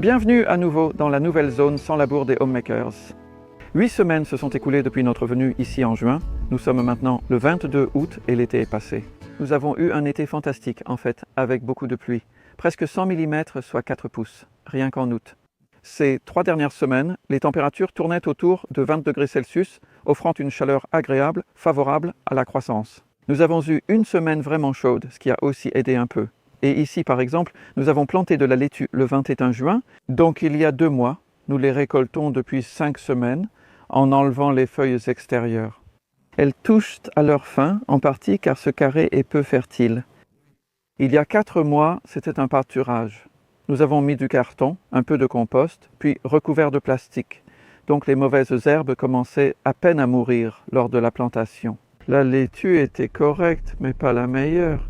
Bienvenue à nouveau dans la nouvelle zone sans labour des homemakers. 8 semaines se sont écoulées depuis notre venue ici en juin. Nous sommes maintenant le 22 août et l'été est passé. Nous avons eu un été fantastique en fait, avec beaucoup de pluie. Presque 100 mm, soit 4 pouces, rien qu'en août. Ces 3 dernières semaines, les températures tournaient autour de 20 degrés Celsius, offrant une chaleur agréable, favorable à la croissance. Nous avons eu une semaine vraiment chaude, ce qui a aussi aidé un peu. Et ici, par exemple, nous avons planté de la laitue le 21 juin, donc il y a 2 mois. Nous les récoltons depuis 5 semaines, en enlevant les feuilles extérieures. Elles touchent à leur fin, en partie car ce carré est peu fertile. Il y a 4 mois, c'était un pâturage. Nous avons mis du carton, un peu de compost, puis recouvert de plastique. Donc les mauvaises herbes commençaient à peine à mourir lors de la plantation. La laitue était correcte, mais pas la meilleure.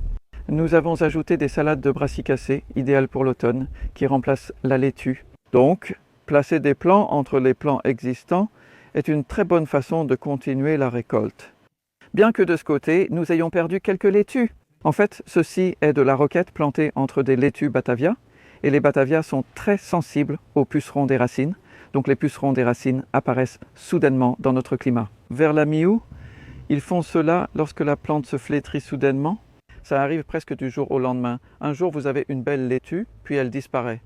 Nous avons ajouté des salades de brassicacées, idéales pour l'automne, qui remplacent la laitue. Donc, placer des plants entre les plants existants est une très bonne façon de continuer la récolte. Bien que de ce côté, nous ayons perdu quelques laitues. En fait, ceci est de la roquette plantée entre des laitues Batavia, et les Batavia sont très sensibles aux pucerons des racines. Donc les pucerons des racines apparaissent soudainement dans notre climat. Vers la mi-août, ils font cela lorsque la plante se flétrit soudainement. Ça arrive presque du jour au lendemain. Un jour, vous avez une belle laitue, puis elle disparaît.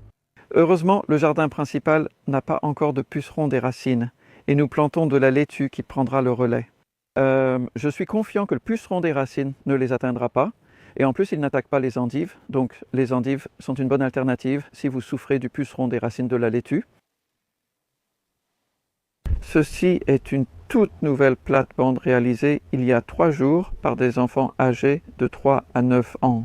Heureusement, le jardin principal n'a pas encore de pucerons des racines, et nous plantons de la laitue qui prendra le relais. Je suis confiant que le puceron des racines ne les atteindra pas, et en plus, il n'attaque pas les endives, donc les endives sont une bonne alternative si vous souffrez du puceron des racines de la laitue. Ceci est une toute nouvelle plate-bande réalisée il y a 3 jours par des enfants âgés de 3 à 9 ans.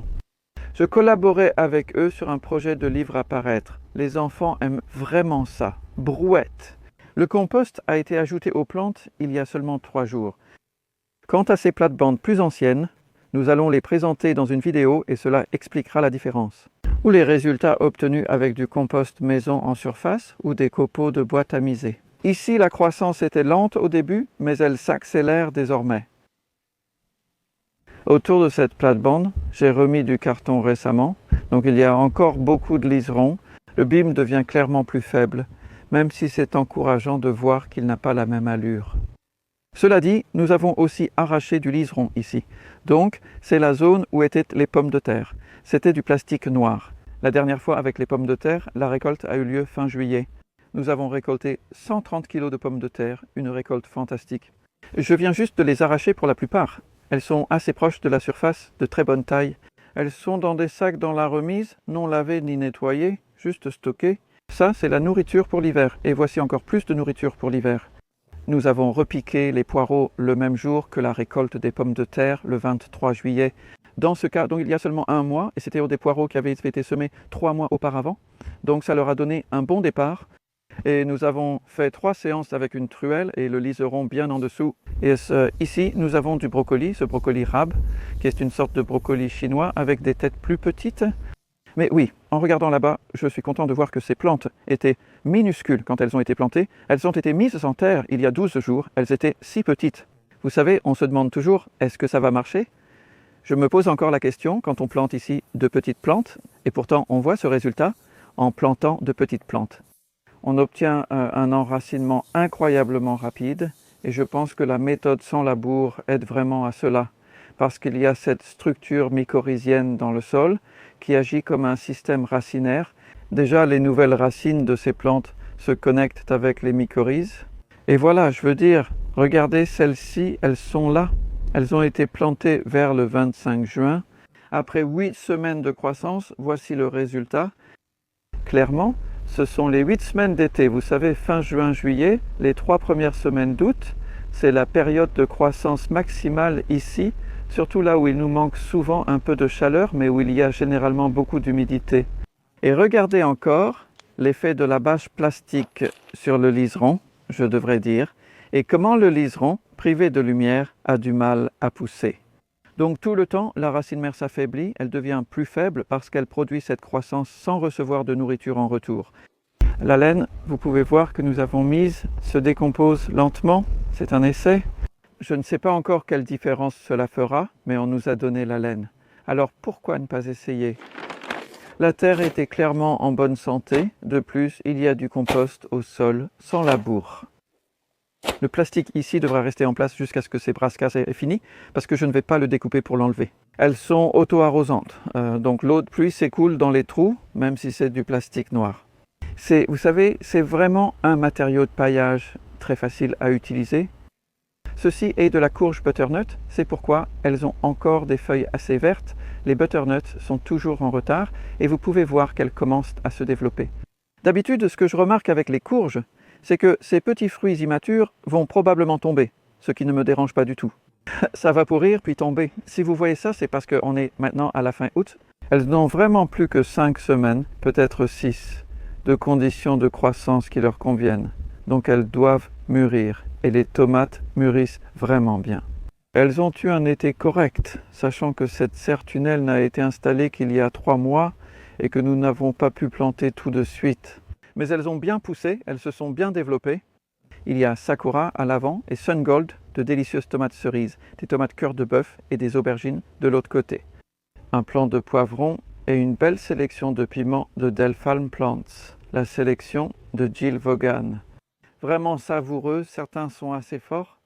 Je collaborais avec eux sur un projet de livre à paraître. Les enfants aiment vraiment ça. Brouette. Le compost a été ajouté aux plantes il y a seulement 3 jours. Quant à ces plates-bandes plus anciennes, nous allons les présenter dans une vidéo et cela expliquera la différence. Ou les résultats obtenus avec du compost maison en surface ou des copeaux de bois tamisés. Ici, la croissance était lente au début, mais elle s'accélère désormais. Autour de cette plate-bande, j'ai remis du carton récemment, donc il y a encore beaucoup de liserons. Le BIM devient clairement plus faible, même si c'est encourageant de voir qu'il n'a pas la même allure. Cela dit, nous avons aussi arraché du liseron ici. Donc, c'est la zone où étaient les pommes de terre. C'était du plastique noir. La dernière fois avec les pommes de terre, la récolte a eu lieu fin juillet. Nous avons récolté 130 kg de pommes de terre, une récolte fantastique. Je viens juste de les arracher pour la plupart. Elles sont assez proches de la surface, de très bonne taille. Elles sont dans des sacs dans la remise, non lavés ni nettoyés, juste stockés. Ça, c'est la nourriture pour l'hiver. Et voici encore plus de nourriture pour l'hiver. Nous avons repiqué les poireaux le même jour que la récolte des pommes de terre, le 23 juillet. Dans ce cas, donc il y a seulement 1 mois, et c'était des poireaux qui avaient été semés 3 mois auparavant. Donc ça leur a donné un bon départ. Et nous avons fait 3 séances avec une truelle et le liseron bien en dessous. Et ici, nous avons du brocoli, ce brocoli rab, qui est une sorte de brocoli chinois avec des têtes plus petites. Mais oui, en regardant là-bas, je suis content de voir que ces plantes étaient minuscules quand elles ont été plantées. Elles ont été mises en terre il y a 12 jours, elles étaient si petites. Vous savez, on se demande toujours, est-ce que ça va marcher? Je me pose encore la question quand on plante ici de petites plantes, et pourtant on voit ce résultat en plantant de petites plantes. On obtient un enracinement incroyablement rapide et je pense que la méthode sans labour aide vraiment à cela parce qu'il y a cette structure mycorhizienne dans le sol qui agit comme un système racinaire. Déjà, les nouvelles racines de ces plantes se connectent avec les mycorhizes. Et voilà, je veux dire, regardez celles-ci, elles sont là. Elles ont été plantées vers le 25 juin. Après 8 semaines de croissance, voici le résultat. Clairement, ce sont les 8 semaines d'été, vous savez, fin juin, juillet, les 3 premières semaines d'août, c'est la période de croissance maximale ici, surtout là où il nous manque souvent un peu de chaleur, mais où il y a généralement beaucoup d'humidité. Et regardez encore l'effet de la bâche plastique sur le liseron, je devrais dire, et comment le liseron, privé de lumière, a du mal à pousser. Donc tout le temps, la racine mère s'affaiblit, elle devient plus faible parce qu'elle produit cette croissance sans recevoir de nourriture en retour. La laine, vous pouvez voir que nous avons mise, se décompose lentement, c'est un essai. Je ne sais pas encore quelle différence cela fera, mais on nous a donné la laine. Alors pourquoi ne pas essayer? La terre était clairement en bonne santé. De plus, il y a du compost au sol sans labour. Le plastique ici devra rester en place jusqu'à ce que ces brascas aient fini, parce que je ne vais pas le découper pour l'enlever. Elles sont auto-arrosantes, donc l'eau de pluie s'écoule dans les trous, même si c'est du plastique noir. Vous savez, c'est vraiment un matériau de paillage très facile à utiliser. Ceci est de la courge butternut, c'est pourquoi elles ont encore des feuilles assez vertes. Les butternuts sont toujours en retard et vous pouvez voir qu'elles commencent à se développer. D'habitude, ce que je remarque avec les courges, c'est que ces petits fruits immatures vont probablement tomber, ce qui ne me dérange pas du tout. Ça va pourrir puis tomber. Si vous voyez ça, c'est parce qu'on est maintenant à la fin août. Elles n'ont vraiment plus que 5 semaines, peut-être 6, de conditions de croissance qui leur conviennent. Donc elles doivent mûrir et les tomates mûrissent vraiment bien. Elles ont eu un été correct, sachant que cette serre tunnel n'a été installée qu'il y a 3 mois et que nous n'avons pas pu planter tout de suite. Mais elles ont bien poussé, elles se sont bien développées. Il y a Sakura à l'avant et Sungold, de délicieuses tomates cerises, des tomates cœur de bœuf et des aubergines de l'autre côté. Un plant de poivrons et une belle sélection de piments de Dell Farm Plants, la sélection de Jill Vaughan. Vraiment savoureux, certains sont assez forts.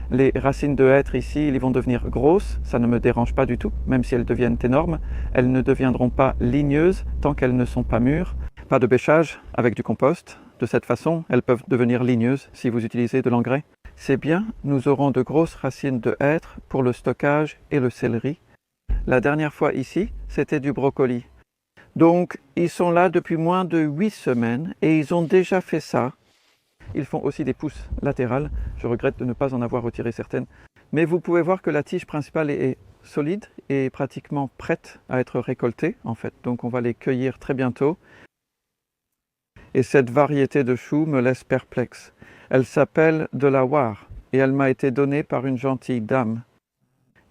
Les racines de hêtre ici, ils vont devenir grosses, ça ne me dérange pas du tout, même si elles deviennent énormes. Elles ne deviendront pas ligneuses tant qu'elles ne sont pas mûres. Pas de bêchage avec du compost. De cette façon, elles peuvent devenir ligneuses si vous utilisez de l'engrais. C'est bien, nous aurons de grosses racines de hêtre pour le stockage et le céleri. La dernière fois ici, c'était du brocoli. Donc, ils sont là depuis moins de 8 semaines et ils ont déjà fait ça. Ils font aussi des pousses latérales. Je regrette de ne pas en avoir retiré certaines. Mais vous pouvez voir que la tige principale est solide et pratiquement prête à être récoltée, en fait. Donc, on va les cueillir très bientôt. Et cette variété de choux me laisse perplexe. Elle s'appelle de la Ware et elle m'a été donnée par une gentille dame.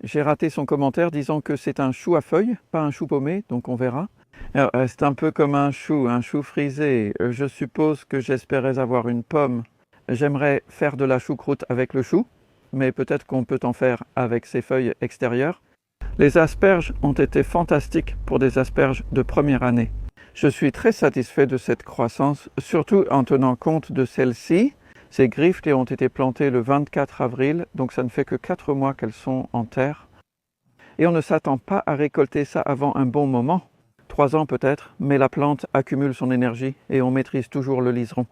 J'ai raté son commentaire disant que c'est un chou à feuilles, pas un chou paumé, donc on verra. C'est un peu comme un chou frisé. Je suppose que j'espérais avoir une pomme. J'aimerais faire de la choucroute avec le chou, mais peut-être qu'on peut en faire avec ses feuilles extérieures. Les asperges ont été fantastiques pour des asperges de première année. Je suis très satisfait de cette croissance, surtout en tenant compte de celle-ci. Ces griffes ont été plantées le 24 avril, donc ça ne fait que 4 mois qu'elles sont en terre. Et on ne s'attend pas à récolter ça avant un bon moment, 3 ans peut-être, mais la plante accumule son énergie et on maîtrise toujours le liseron.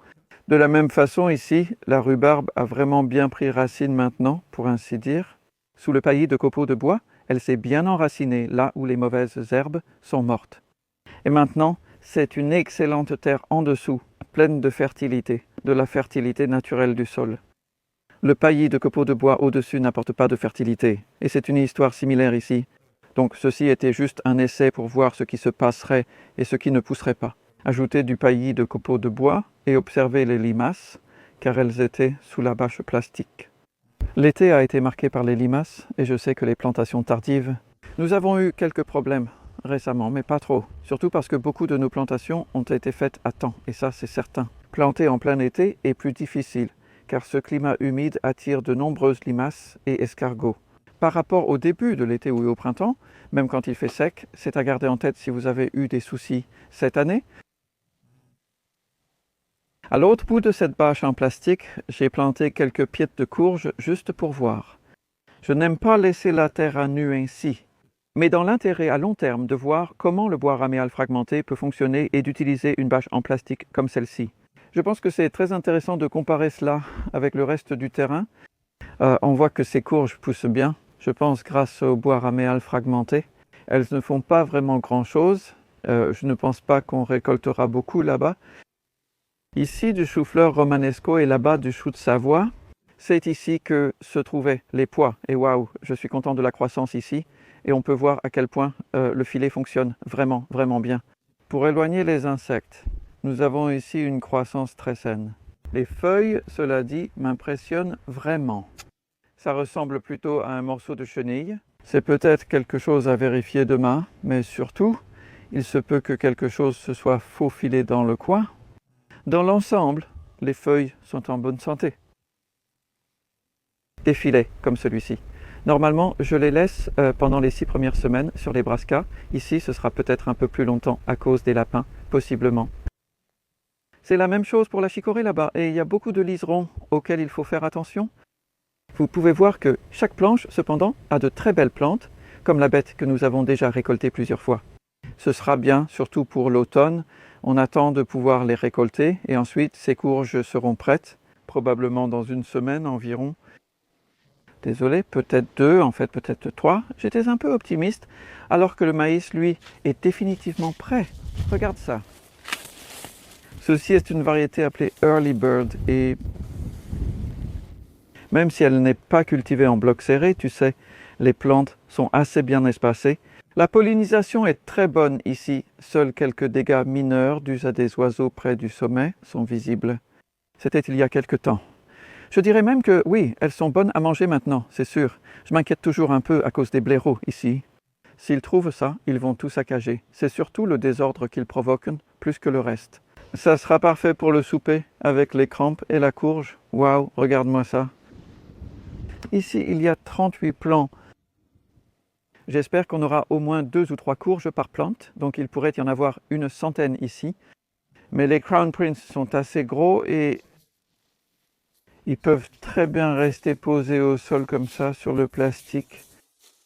De la même façon ici, la rhubarbe a vraiment bien pris racine maintenant, pour ainsi dire. Sous le paillis de copeaux de bois, elle s'est bien enracinée là où les mauvaises herbes sont mortes. Et maintenant, c'est une excellente terre en dessous, pleine de fertilité, de la fertilité naturelle du sol. Le paillis de copeaux de bois au-dessus n'apporte pas de fertilité, et c'est une histoire similaire ici. Donc ceci était juste un essai pour voir ce qui se passerait et ce qui ne pousserait pas. Ajouter du paillis de copeaux de bois et observer les limaces, car elles étaient sous la bâche plastique. L'été a été marqué par les limaces, et je sais que les plantations tardives. Nous avons eu quelques problèmes récemment, mais pas trop. Surtout parce que beaucoup de nos plantations ont été faites à temps, et ça c'est certain. Planter en plein été est plus difficile, car ce climat humide attire de nombreuses limaces et escargots. Par rapport au début de l'été ou au printemps, même quand il fait sec, c'est à garder en tête si vous avez eu des soucis cette année. À l'autre bout de cette bâche en plastique, j'ai planté quelques pieds de courge juste pour voir. Je n'aime pas laisser la terre à nu ainsi, mais dans l'intérêt à long terme de voir comment le bois raméal fragmenté peut fonctionner et d'utiliser une bâche en plastique comme celle-ci. Je pense que c'est très intéressant de comparer cela avec le reste du terrain. On voit que ces courges poussent bien, je pense grâce au bois raméal fragmenté. Elles ne font pas vraiment grand-chose. Je ne pense pas qu'on récoltera beaucoup là-bas. Ici du chou-fleur romanesco et là-bas du chou de Savoie. C'est ici que se trouvaient les pois. Et waouh, je suis content de la croissance ici. Et on peut voir à quel point le filet fonctionne vraiment, vraiment bien. Pour éloigner les insectes, nous avons ici une croissance très saine. Les feuilles, cela dit, m'impressionnent vraiment. Ça ressemble plutôt à un morceau de chenille. C'est peut-être quelque chose à vérifier demain, mais surtout, il se peut que quelque chose se soit faufilé dans le coin. Dans l'ensemble, les feuilles sont en bonne santé. Des filets comme celui-ci. Normalement, je les laisse pendant les 6 premières semaines sur les brassicas. Ici, ce sera peut-être un peu plus longtemps à cause des lapins, possiblement. C'est la même chose pour la chicorée là-bas, et il y a beaucoup de liserons auxquels il faut faire attention. Vous pouvez voir que chaque planche, cependant, a de très belles plantes, comme la bête que nous avons déjà récoltée plusieurs fois. Ce sera bien, surtout pour l'automne. On attend de pouvoir les récolter, et ensuite ces courges seront prêtes, probablement dans une semaine environ. Désolé, peut-être 2, en fait peut-être 3. J'étais un peu optimiste, alors que le maïs, lui, est définitivement prêt. Regarde ça. Ceci est une variété appelée Early Bird, et même si elle n'est pas cultivée en bloc serré, tu sais, les plantes sont assez bien espacées. La pollinisation est très bonne ici. Seuls quelques dégâts mineurs dus à des oiseaux près du sommet sont visibles. C'était il y a quelque temps. Je dirais même que oui, elles sont bonnes à manger maintenant, c'est sûr. Je m'inquiète toujours un peu à cause des blaireaux ici. S'ils trouvent ça, ils vont tout saccager. C'est surtout le désordre qu'ils provoquent, plus que le reste. Ça sera parfait pour le souper, avec les crampes et la courge. Waouh, regarde-moi ça. Ici, il y a 38 plants. J'espère qu'on aura au moins 2 ou 3 courges par plante, donc il pourrait y en avoir une centaine ici. Mais les Crown Prince sont assez gros et ils peuvent très bien rester posés au sol comme ça sur le plastique.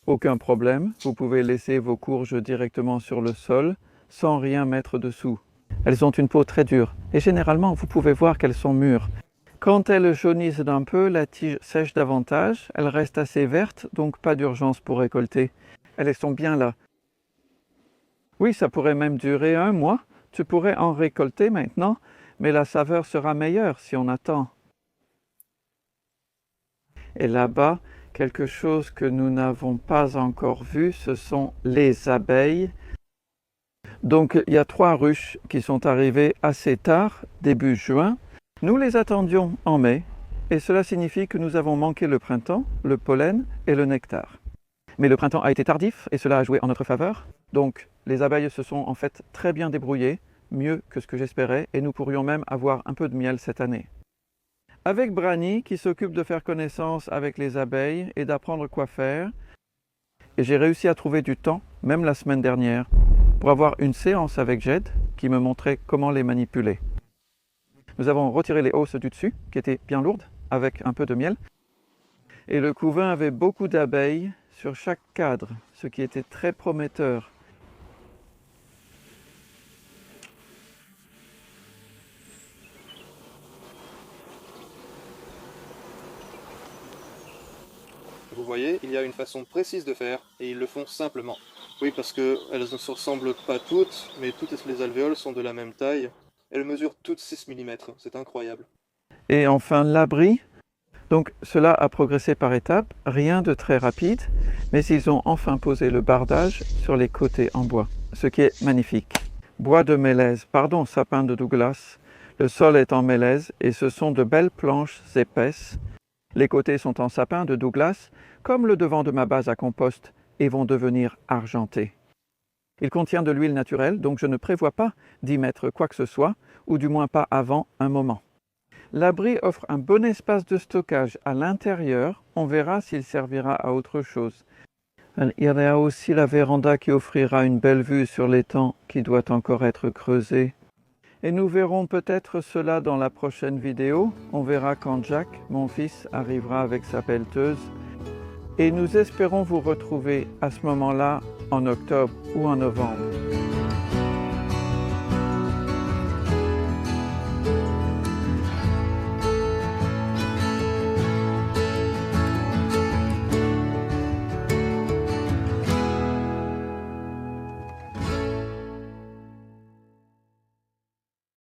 Aucun problème, vous pouvez laisser vos courges directement sur le sol sans rien mettre dessous. Elles ont une peau très dure et généralement vous pouvez voir qu'elles sont mûres. Quand elles jaunissent d'un peu, la tige sèche davantage, elles restent assez vertes, donc pas d'urgence pour récolter. Elles sont bien là. Oui, ça pourrait même durer 1 mois. Tu pourrais en récolter maintenant, mais la saveur sera meilleure si on attend. Et là-bas, quelque chose que nous n'avons pas encore vu, ce sont les abeilles. Donc il y a 3 ruches qui sont arrivées assez tard, début juin. Nous les attendions en mai, et cela signifie que nous avons manqué le printemps, le pollen et le nectar. Mais le printemps a été tardif, et cela a joué en notre faveur. Donc les abeilles se sont en fait très bien débrouillées, mieux que ce que j'espérais, et nous pourrions même avoir un peu de miel cette année. Avec Brani, qui s'occupe de faire connaissance avec les abeilles et d'apprendre quoi faire, et j'ai réussi à trouver du temps, même la semaine dernière, pour avoir une séance avec Jed, qui me montrait comment les manipuler. Nous avons retiré les hausses du dessus, qui étaient bien lourdes, avec un peu de miel, et le couvain avait beaucoup d'abeilles sur chaque cadre, ce qui était très prometteur. Vous voyez, il y a une façon précise de faire, et ils le font simplement. Oui, parce qu'elles ne se ressemblent pas toutes, mais toutes les alvéoles sont de la même taille. Elles mesurent toutes 6 mm, c'est incroyable. Et enfin l'abri. Donc cela a progressé par étapes, rien de très rapide, mais ils ont enfin posé le bardage sur les côtés en bois, ce qui est magnifique. Bois de mélèze, pardon, sapin de Douglas. Le sol est en mélèze et ce sont de belles planches épaisses. Les côtés sont en sapin de Douglas, comme le devant de ma base à compost, et vont devenir argentés. Il contient de l'huile naturelle, donc je ne prévois pas d'y mettre quoi que ce soit, ou du moins pas avant un moment. L'abri offre un bon espace de stockage à l'intérieur. On verra s'il servira à autre chose. Il y a aussi la véranda qui offrira une belle vue sur l'étang qui doit encore être creusé. Et nous verrons peut-être cela dans la prochaine vidéo. On verra quand Jack, mon fils, arrivera avec sa pelleteuse. Et nous espérons vous retrouver à ce moment-là en octobre ou en novembre.